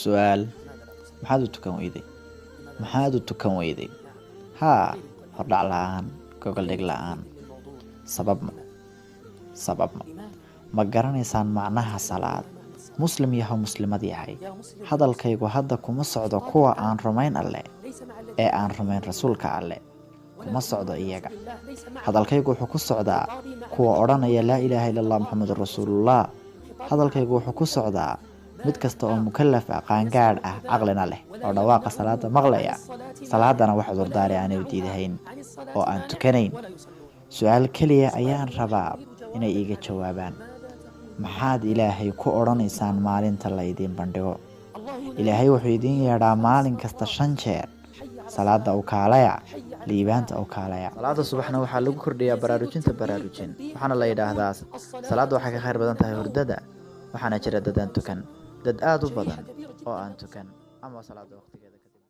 su'aal maxaad u tukan weyday maxaad u tukan weyday haa hordhac la'aan gogol dhig la'aan sabab ma garanaysaan macnaha salaad muslim yahow muslimad yahay hadalkaygu hadda kuma socdo kuwa aan rumayn alle ee aan rumayn rasuulka alle kuma socdo iyaga hadalkaygu wuxuu ku socdaa kuwa odhanaya laa ilaaha illa allah muxamedun rasuulullah hadalkaygu wuxuu ku socdaa mid kasta oo mukallaf ah qaangaadh ah caqlina leh oo dhawaaqa salaada maqlaya salaadana wax cudurdaari aanay u diidahayn oo aan tukanayn su-aal keliya ayaan rabaa inay iiga jawaabaan maxaad ilaahay ku odhanaysaan maalinta laydiin bandhigo ilaahay wuxuu idiin yeedhaa maalin kasta 5 jeer salaada u kaalaya liibaanta u kaalaya salaada subaxna waxaa lagu kordhiyaa baraarujin waxaana la yidhaahdaa salaada waxay ka khayr badan tahay hurdada waxaana jira dad aan tukan dad aad u badan oo aan tukan ama salaada waqtigeeda kadib